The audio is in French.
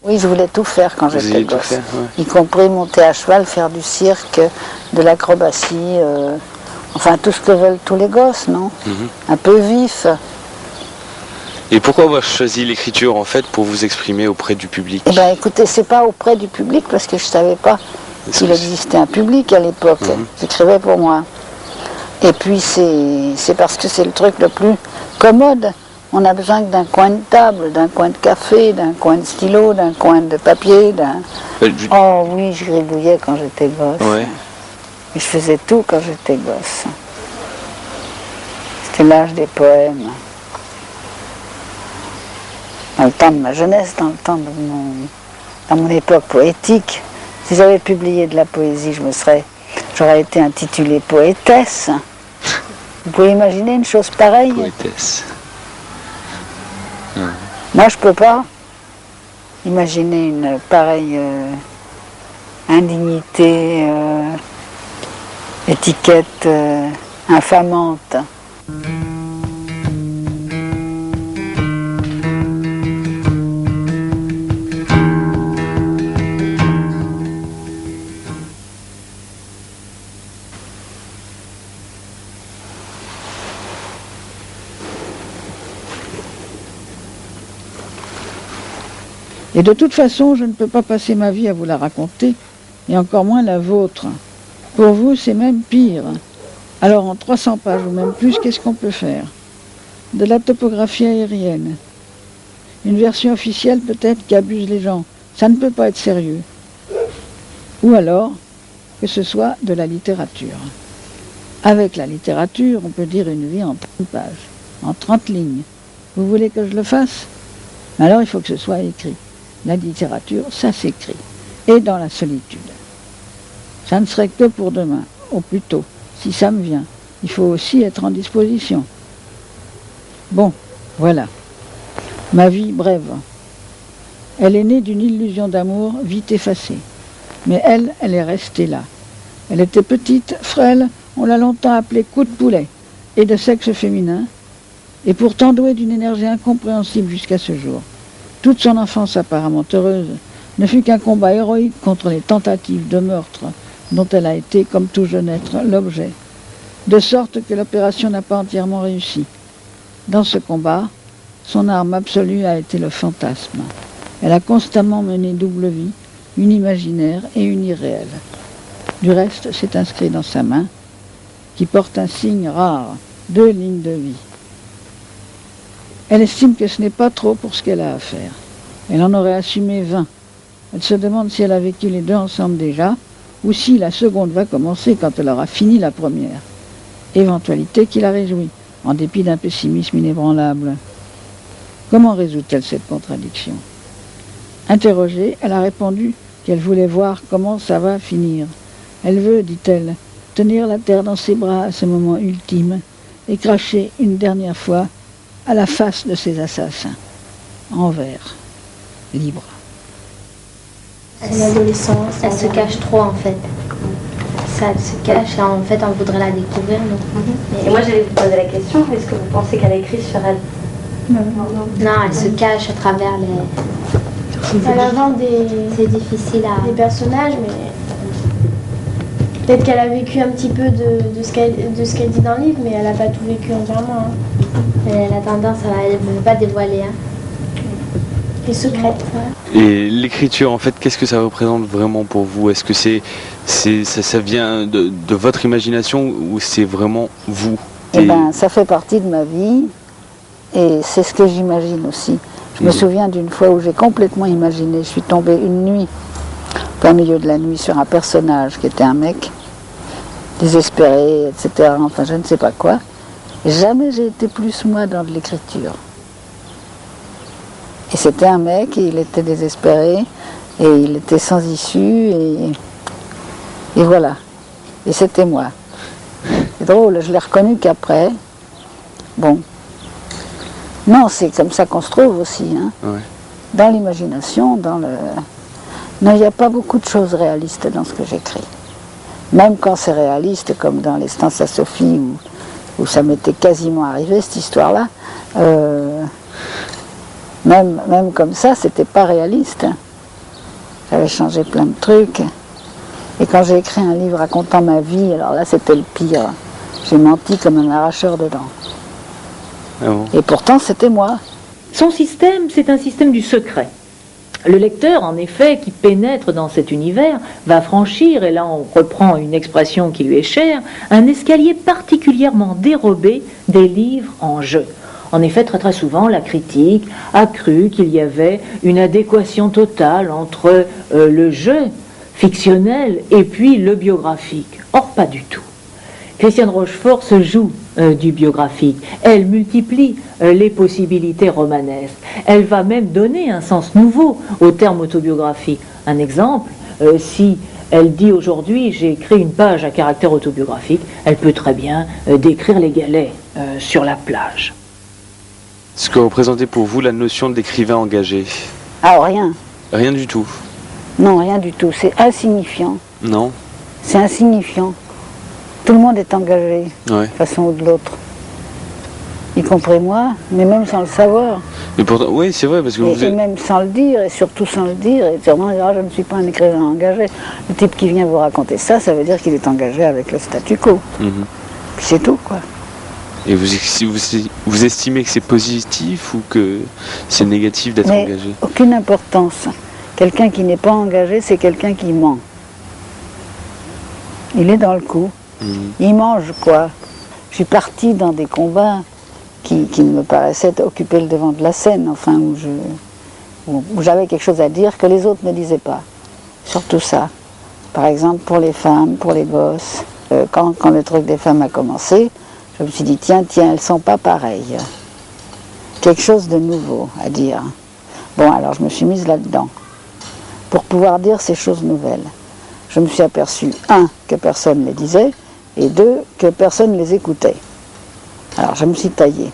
Oui, je voulais tout faire quand j'étais gosse. Faire, ouais. Y compris monter à cheval, faire du cirque, de l'acrobatie, enfin tout ce que veulent tous les gosses, non? Un peu vif. Et pourquoi avoir choisi l'écriture en fait pour vous exprimer auprès du public? Eh ben écoutez, c'est pas auprès du public parce que je savais pas qu'il existait un public à l'époque. J'écrivais pour moi. Et puis c'est parce que c'est le truc le plus commode. On a besoin que d'un coin de table, d'un coin de café, d'un coin de stylo, d'un coin de papier, Oh oui, je gribouillais quand j'étais gosse. Ouais. Et je faisais tout quand j'étais gosse. C'était l'âge des poèmes. Dans le temps de ma jeunesse, dans mon époque poétique, si j'avais publié de la poésie, j'aurais été intitulée poétesse. Vous pouvez imaginer une chose pareille? Poétesse. Moi, je peux pas imaginer une pareille indignité, étiquette infamante. Et de toute façon, je ne peux pas passer ma vie à vous la raconter, et encore moins la vôtre. Pour vous, c'est même pire. Alors en 300 pages ou même plus, qu'est-ce qu'on peut faire? De la topographie aérienne. Une version officielle peut-être qui abuse les gens. Ça ne peut pas être sérieux. Ou alors, que ce soit de la littérature. Avec la littérature, on peut dire une vie en 30 pages, en 30 lignes. Vous voulez que je le fasse? Alors il faut que ce soit écrit. La littérature, ça s'écrit. Et dans la solitude. Ça ne serait que pour demain, ou plutôt, si ça me vient. Il faut aussi être en disposition. Bon, voilà. Ma vie brève. Elle est née d'une illusion d'amour vite effacée. Mais elle est restée là. Elle était petite, frêle, on l'a longtemps appelée coup de poulet, et de sexe féminin, et pourtant douée d'une énergie incompréhensible jusqu'à ce jour. Toute son enfance apparemment heureuse ne fut qu'un combat héroïque contre les tentatives de meurtre dont elle a été, comme tout jeune être, l'objet. De sorte que l'opération n'a pas entièrement réussi. Dans ce combat, son arme absolue a été le fantasme. Elle a constamment mené double vie, une imaginaire et une irréelle. Du reste, c'est inscrit dans sa main, qui porte un signe rare, 2 lignes de vie. Elle estime que ce n'est pas trop pour ce qu'elle a à faire. Elle en aurait assumé 20. Elle se demande si elle a vécu les 2 ensemble déjà, ou si la seconde va commencer quand elle aura fini la première. Éventualité qui la réjouit, en dépit d'un pessimisme inébranlable. Comment résout-elle cette contradiction? Interrogée, elle a répondu qu'elle voulait voir comment ça va finir. Elle veut, dit-elle, tenir la terre dans ses bras à ce moment ultime et cracher une dernière fois à la face de ses assassins, en verre, libre. C'est l'adolescence, elle se cache trop en fait. Ça, elle se cache et en fait on voudrait la découvrir. Donc. Et moi j'allais vous poser la question, est-ce que vous pensez qu'elle a écrit sur elle? Non, elle se cache à travers les... Elle invente C'est difficile à... des personnages, mais peut-être qu'elle a vécu un petit peu de ce qu'elle dit dans le livre, mais elle n'a pas tout vécu entièrement. Elle a tendance à ne veut pas dévoiler. Elle est secrète. Et l'écriture, en fait, qu'est-ce que ça représente vraiment pour vous? Est-ce que ça vient de votre imagination ou c'est vraiment vous? Eh ben, ça fait partie de ma vie et c'est ce que j'imagine aussi. Je me souviens d'une fois où j'ai complètement imaginé, je suis tombée une nuit, au milieu de la nuit, sur un personnage qui était un mec, désespéré, etc., enfin je ne sais pas quoi. Jamais j'ai été plus moi dans de l'écriture. Et c'était un mec, et il était désespéré, et il était sans issue, et voilà. Et c'était moi. C'est drôle, je l'ai reconnu qu'après. Bon. Non, c'est comme ça qu'on se trouve aussi, hein. Ouais. Dans l'imagination, dans le... Non, il n'y a pas beaucoup de choses réalistes dans ce que j'écris. Même quand c'est réaliste, comme dans Les Stances à Sophie, où ça m'était quasiment arrivé, cette histoire-là, même comme ça, c'était pas réaliste. Hein. J'avais changé plein de trucs. Et quand j'ai écrit un livre racontant ma vie, alors là c'était le pire. J'ai menti comme un arracheur de dents. Ah bon. Et pourtant c'était moi. Son système, c'est un système du secret. Le lecteur, en effet, qui pénètre dans cet univers, va franchir, et là on reprend une expression qui lui est chère, un escalier particulièrement dérobé des livres en jeu. En effet, très très souvent, la critique a cru qu'il y avait une adéquation totale entre le jeu fictionnel et puis le biographique. Or, pas du tout. Christiane Rochefort se joue du biographique. Elle multiplie les possibilités romanesques. Elle va même donner un sens nouveau au terme autobiographie. Un exemple, si elle dit aujourd'hui j'ai écrit une page à caractère autobiographique, elle peut très bien décrire les galets sur la plage. Ce que représentait pour vous la notion d'écrivain engagé? Ah, rien. Rien du tout. Non, rien du tout. C'est insignifiant. Non. C'est insignifiant. Tout le monde est engagé, Ouais. d'une façon ou de l'autre. Y compris moi, mais même sans le savoir. Mais pourtant, oui, c'est vrai, parce que vous Et êtes... même sans le dire, et surtout sans le dire, et sûrement dire, ah, je ne suis pas un écrivain engagé. Le type qui vient vous raconter ça, ça veut dire qu'il est engagé avec le statu quo. Mhm. Puis c'est tout, quoi. Et vous estimez que c'est positif ou que c'est négatif d'être Mais engagé? aucune importance. Quelqu'un qui n'est pas engagé, c'est quelqu'un qui ment. Il est dans le coup. Mhm. Il mange quoi? Je suis partie dans des combats qui me paraissaient occuper le devant de la scène, enfin, où j'avais quelque chose à dire que les autres ne disaient pas. Surtout ça. Par exemple, pour les femmes, pour les gosses. Quand le truc des femmes a commencé, je me suis dit, tiens, elles sont pas pareilles. Quelque chose de nouveau à dire. Bon, alors je me suis mise là-dedans. Pour pouvoir dire ces choses nouvelles. Je me suis aperçue, 1, que personne ne les disait, et 2, que personne ne les écoutait. Alors je me suis taillée.